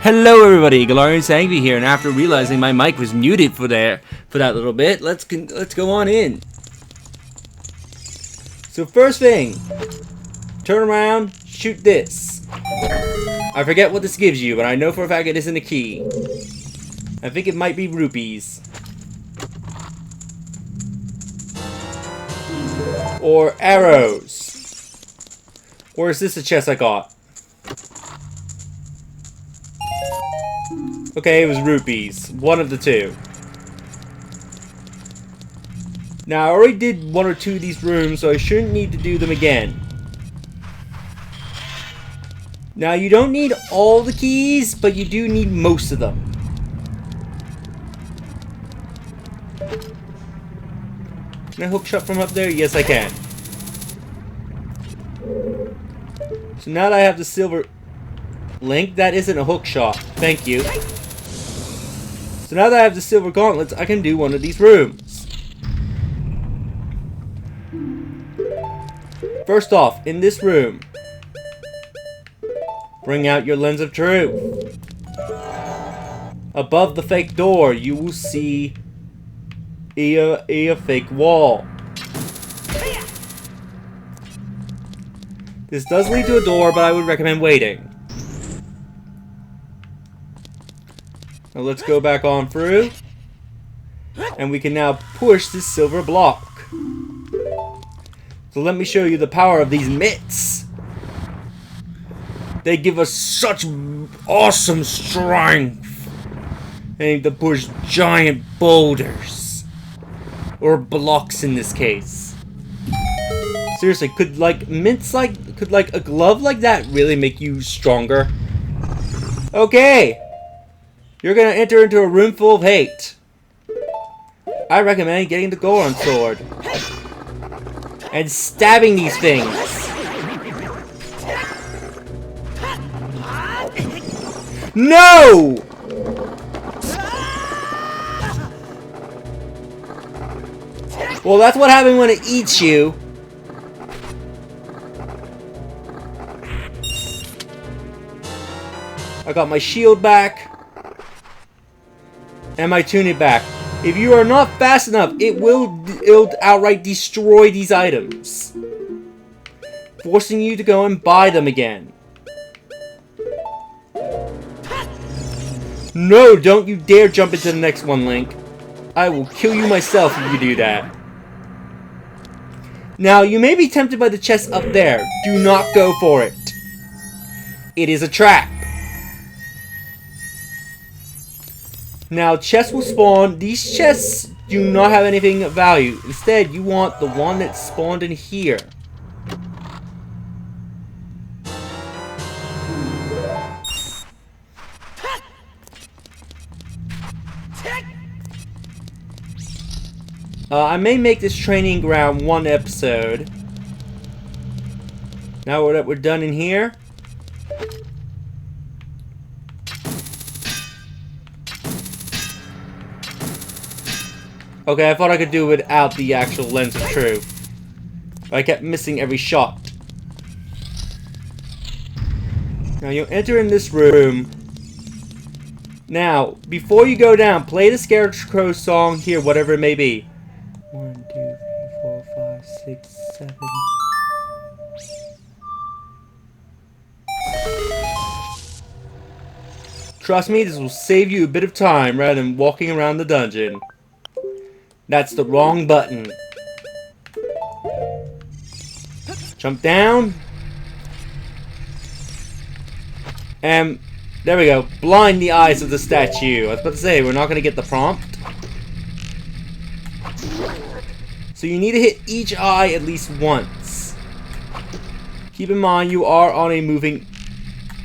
Hello everybody, Galarian Sangvi here, and after realizing my mic was muted for that little bit, let's go on in. So first thing, turn around, shoot this. I forget what this gives you, but I know for a fact it isn't a key. I think it might be rupees. Or arrows. Or is this a chest I got? Okay, it was rupees. One of the two. Now, I already did one or two of these rooms, so I shouldn't need to do them again. Now, you don't need all the keys, but you do need most of them. Can I hook shot from up there? Yes, I can. So now that I have the silver link, that isn't a hook shot. Thank you. So now that I have the silver gauntlets, I can do one of these rooms. First off, in this room, bring out your lens of truth. Above the fake door, you will see a fake wall. This does lead to a door, but I would recommend waiting. Now let's go back on through. And we can now push this silver block. So let me show you the power of these mitts. They give us such awesome strength. They need to push giant boulders. Or blocks in this case. Seriously, could a glove like that really make you stronger? Okay. You're gonna enter into a room full of hate. I recommend getting the Goron sword. And stabbing these things. No! Well, that's what happens when it eats you. I got my shield back. And my tunic back. If you are not fast enough, it'll outright destroy these items, forcing you to go and buy them again. No, don't you dare jump into the next one, Link. I will kill you myself if you do that. Now, you may be tempted by the chest up there. Do not go for it. It is a trap. Now, chests will spawn. These chests do not have anything of value. Instead, you want the one that's spawned in here. I may make this training ground one episode. Now that we're done in here. Okay, I thought I could do it without the actual lens of truth. I kept missing every shot. Now you'll enter in this room. Now, before you go down, play the Scarecrow song here, whatever it may be. 1, 2, 3, 4, 5, 6, 7. Trust me, this will save you a bit of time rather than walking around the dungeon. That's the wrong button. Jump down. And there we go. Blind the eyes of the statue. I was about to say, we're not going to get the prompt. So you need to hit each eye at least once. Keep in mind you are on a moving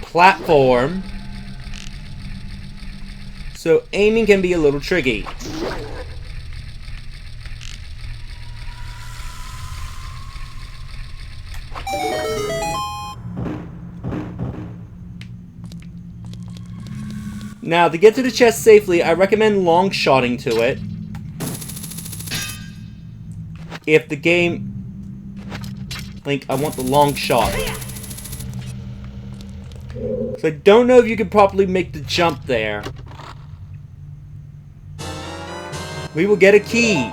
platform. So aiming can be a little tricky. Now, to get to the chest safely, I recommend long-shotting to it. If the game... Link, I want the long shot. So I don't know if you can properly make the jump there. We will get a key.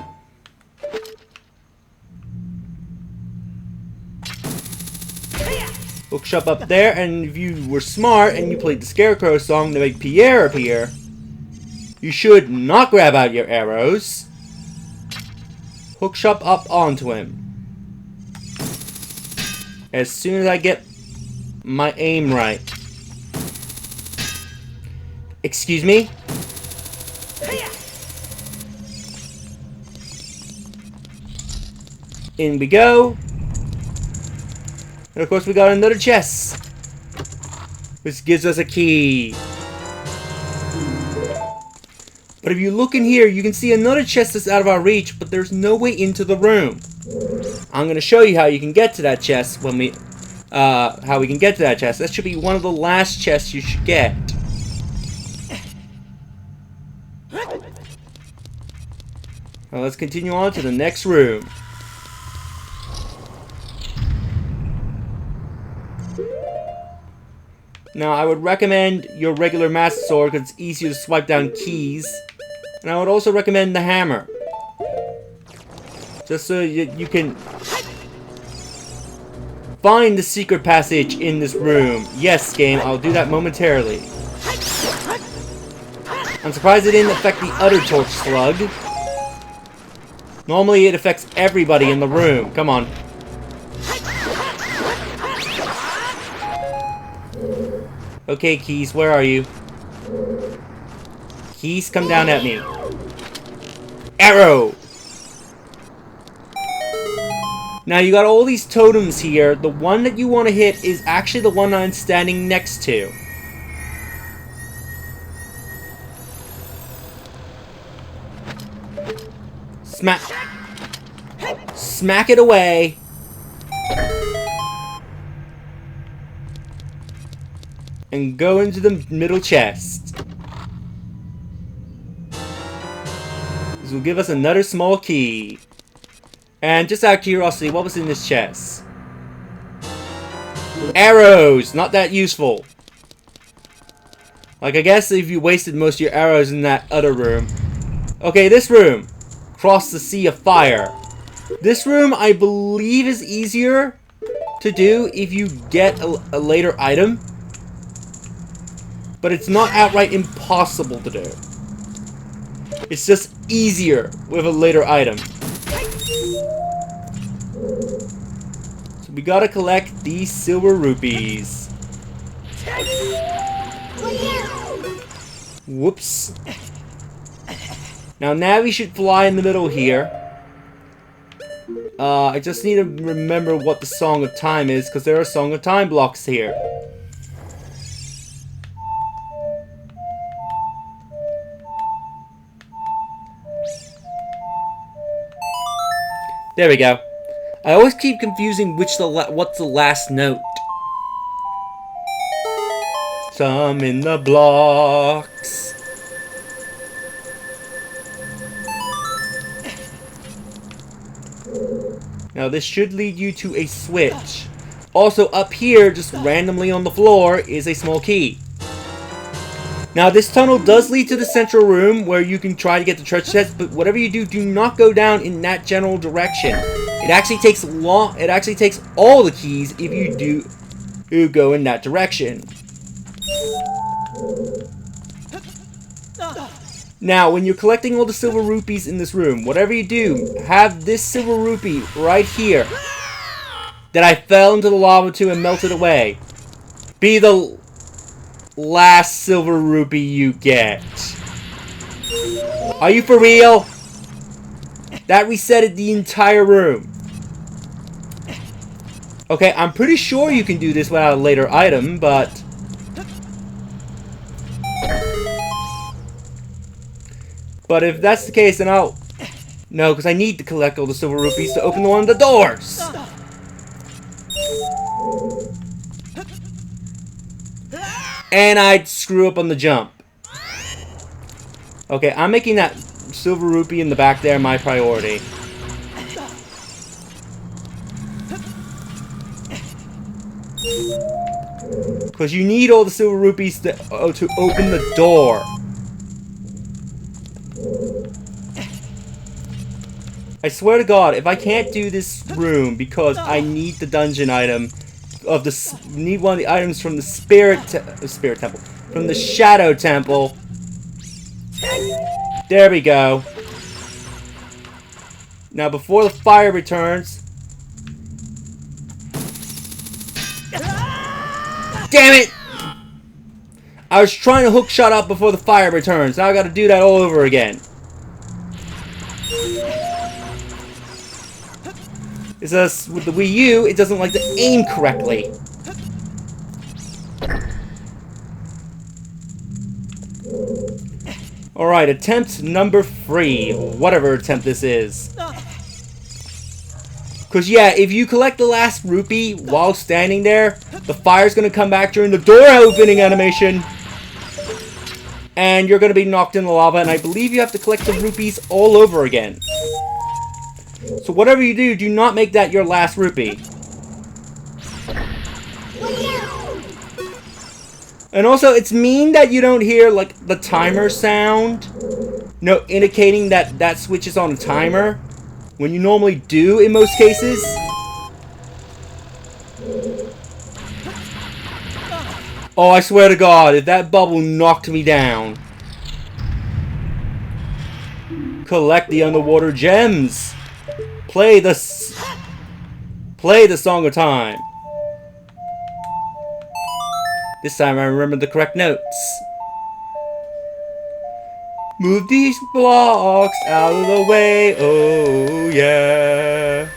Bookshop up there, and if you were smart and you played the Scarecrow song to make Pierre appear, you should not grab out your arrows. Hookshop up onto him. As soon as I get my aim right. Excuse me? In we go. And of course we got another chest, which gives us a key. But if you look in here, you can see another chest that's out of our reach, but there's no way into the room. I'm going to show you how you can get to that chest when we... how we can get to that chest. That should be one of the last chests you should get. Now let's continue on to the next room. Now, I would recommend your regular Master Sword because it's easier to swipe down keys. And I would also recommend the hammer. Just so you can find the secret passage in this room. Yes, game, I'll do that momentarily. I'm surprised it didn't affect the other torch slug. Normally it affects everybody in the room. Come on. Okay, Keys, where are you? Keys, come down at me. Arrow! Now, you got all these totems here. The one that you want to hit is actually the one I'm standing next to. Smack. Smack it away. And go into the middle chest. This will give us another small key. And just out of curiosity, what was in this chest? Arrows! Not that useful. Like, I guess if you wasted most of your arrows in that other room. Okay, this room. Cross the sea of fire. This room, I believe, is easier to do if you get a later item. But it's not outright impossible to do. It's just easier with a later item. So we gotta collect these silver rupees. Whoops. Now Navi should fly in the middle here. I just need to remember what the Song of Time is, because there are Song of Time blocks here. There we go. I always keep confusing what's the last note. Some in the blocks. Now this should lead you to a switch. Also up here, just randomly on the floor, is a small key. Now this tunnel does lead to the central room where you can try to get the treasure chest, but whatever you do, do not go down in that general direction. It actually takes all the keys if you go in that direction. Now, when you're collecting all the silver rupees in this room, whatever you do, have this silver rupee right here that I fell into the lava to and melted away be the last silver rupee you get. Are you for real? That resetted the entire room. Okay, I'm pretty sure you can do this without a later item, but... But if that's the case, then I'll... No, because I need to collect all the silver rupees to open one of the doors! And I'd screw up on the jump. Okay, I'm making that silver rupee in the back there my priority. Because you need all the silver rupees to open the door. I swear to God, if I can't do this room because I need the dungeon item of the need one of the items from the spirit temple, from the shadow temple. There we go. Now before the fire returns. Damn it! I was trying to hook shot up before the fire returns. Now I gotta do that all over again. It's just with the Wii U, it doesn't like to aim correctly. Alright, attempt number 3. Whatever attempt this is. Because, yeah, if you collect the last rupee while standing there, the fire's going to come back during the door opening animation. And you're going to be knocked in the lava, and I believe you have to collect the rupees all over again. So whatever you do, do not make that your last rupee. And also, it's mean that you don't hear, like, the timer sound. No, indicating that that switch is on a timer. When you normally do in most cases. Oh, I swear to God, if that bubble knocked me down. Collect the underwater gems. Play the Song of Time. This time I remember the correct notes. Move these blocks out of the way, oh yeah.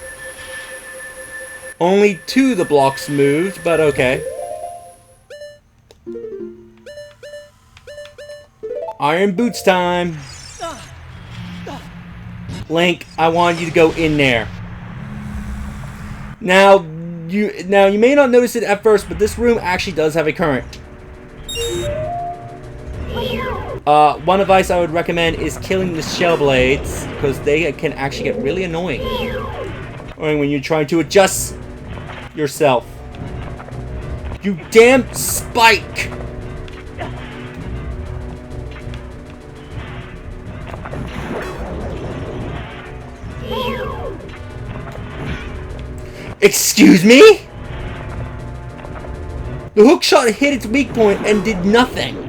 Only 2 of the blocks moved, but okay. Iron boots time. Link, I want you to go in there. Now you may not notice it at first, but this room actually does have a current. One advice I would recommend is killing the shell blades, because they can actually get really annoying. Or when you're trying to adjust yourself. You damn spike! Excuse me? The hook shot hit its weak point and did nothing.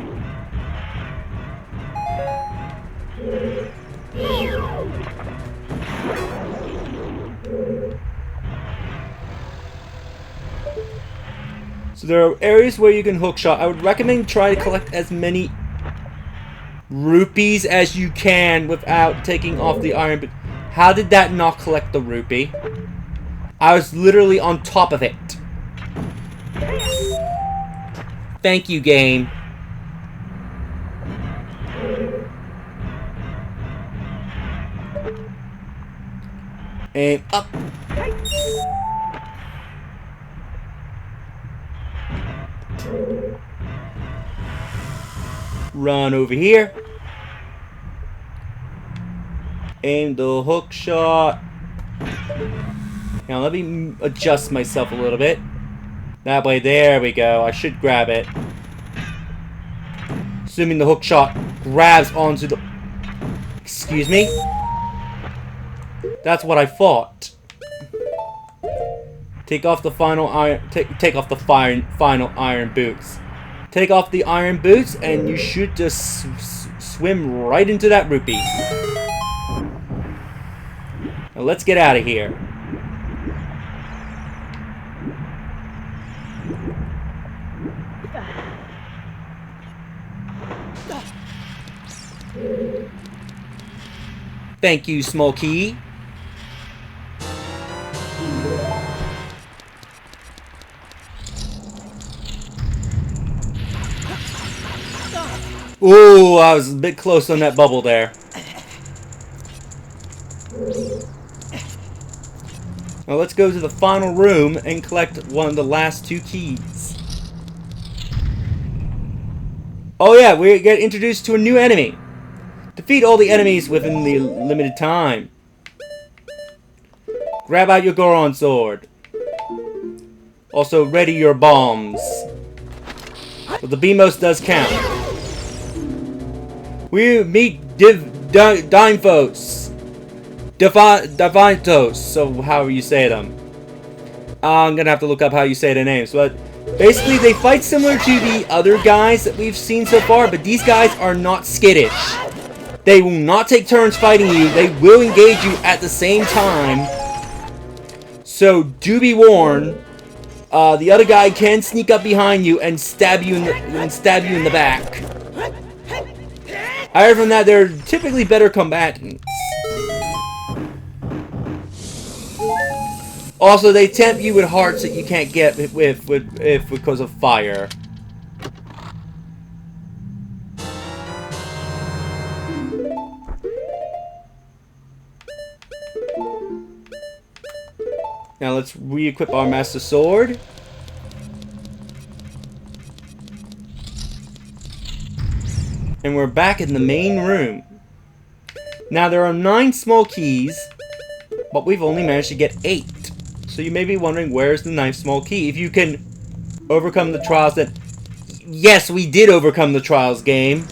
So there are areas where you can hook shot. I would recommend try to collect as many rupees as you can without taking off the iron. But how did that not collect the rupee? I was literally on top of it. Thank you, game. And up. Run over here. Aim the hook shot. Now let me adjust myself a little bit. That way, there we go. I should grab it. Assuming the hook shot grabs onto the... Excuse me? That's what I thought. Take off the final iron... Take off the final iron boots. Take off the iron boots and you should just swim right into that rupee. Now let's get out of here. Thank you, Smokey. Ooh, I was a bit close on that bubble there. Now let's go to the final room and collect one of the last 2 keys. Oh yeah, we get introduced to a new enemy. Defeat all the enemies within the limited time. Grab out your Goron sword. Also, ready your bombs. But the BMOS does count. We meet Dimphos. Divintos, so however you say them. I'm gonna have to look up how you say their names, but basically they fight similar to the other guys that we've seen so far, but these guys are not skittish. They will not take turns fighting you. They will engage you at the same time. So do be warned. The other guy can sneak up behind you and stab you in the back. However, from that, they're typically better combatants. Also, they tempt you with hearts that you can't get with because of fire. Now let's re-equip our Master Sword. And we're back in the main room. Now there are 9 small keys, but we've only managed to get 8. So you may be wondering, where's the 9th small key? If you can overcome the trials that... Yes, we did overcome the trials, game.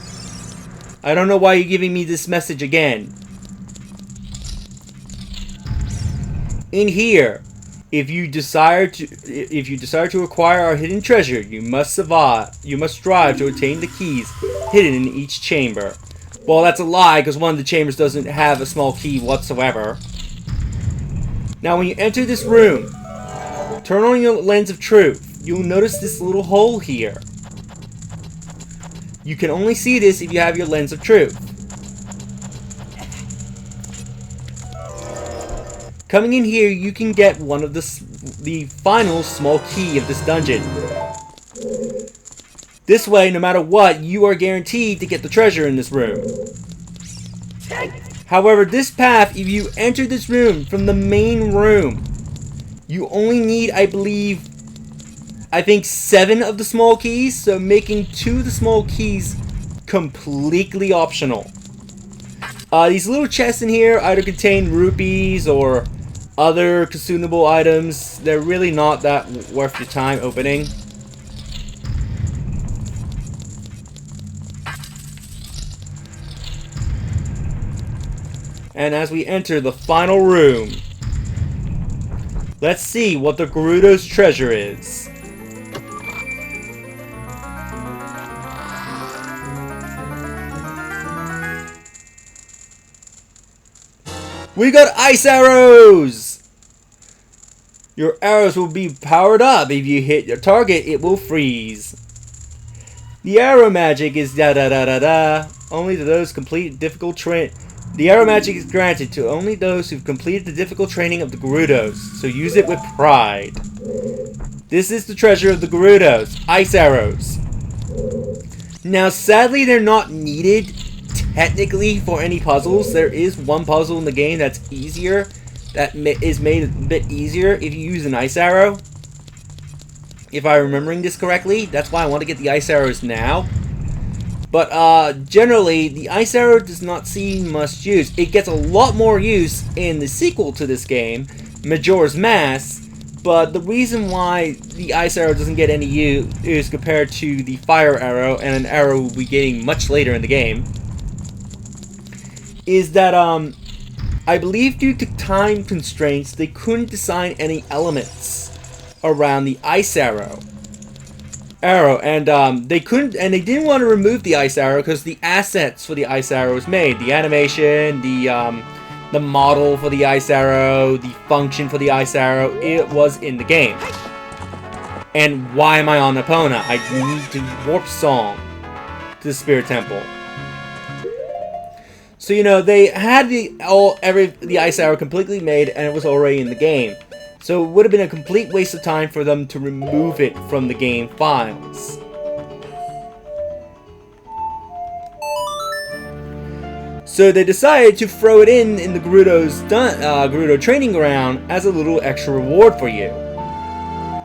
I don't know why you're giving me this message again. In here, if you desire to acquire our hidden treasure, you must strive to attain the keys hidden in each chamber. Well, that's a lie, because one of the chambers doesn't have a small key whatsoever. Now, when you enter this room, turn on your lens of truth. You'll notice this little hole here. You can only see this if you have your lens of truth. Coming in here, you can get one of the final small key of this dungeon. This way, no matter what, you are guaranteed to get the treasure in this room. However, this path, if you enter this room from the main room, you only need, I think 7 of the small keys, so making 2 of the small keys completely optional. These little chests in here either contain rupees or other consumable items. They're really not that worth your time opening. And as we enter the final room, let's see what the Gerudo's treasure is. We got ice arrows! Your arrows will be powered up. If you hit your target, it will freeze. The arrow magic is da-da-da-da-da. Only to those complete difficult The arrow magic is granted to only those who've completed the difficult training of the Gerudos, so use it with pride. This is the treasure of the Gerudos, ice arrows. Now, sadly, they're not needed technically for any puzzles. There is one puzzle in the game that's easier, that is made a bit easier if you use an ice arrow. If I'm remembering this correctly, that's why I want to get the ice arrows now. But generally, the ice arrow does not see much use. It gets a lot more use in the sequel to this game, Majora's Mask. But the reason why the ice arrow doesn't get any use compared to the fire arrow, and an arrow we'll be getting much later in the game, is that I believe due to time constraints, they couldn't design any elements around the ice arrow. And they didn't want to remove the ice arrow because the assets for the ice arrow was made. The animation, the model for the ice arrow, the function for the ice arrow, it was in the game. And why am I on Epona? I need to warp song to the Spirit Temple. So, you know, they had the ice arrow completely made, and it was already in the game. So it would have been a complete waste of time for them to remove it from the game files. So they decided to throw it in the Gerudo Training Ground as a little extra reward for you,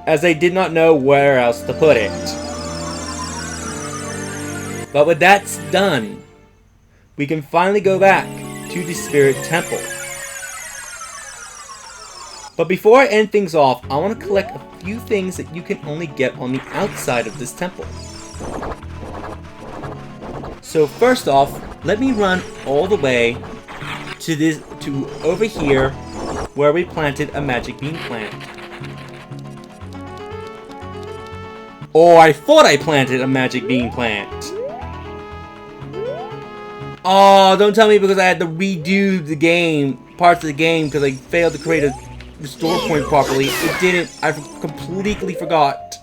as they did not know where else to put it. But with that done, we can finally go back to the Spirit Temple. But before I end things off, I want to collect a few things that you can only get on the outside of this temple. So first off, let me run all the way to over here where we planted a magic bean plant. Oh, I thought I planted a magic bean plant. Oh, don't tell me because I had to redo the game, parts of the game, because I failed to create a restore point properly. It didn't. I completely forgot.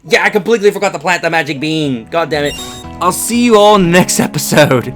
Yeah, I completely forgot to plant the magic bean. God damn it. I'll see you all next episode.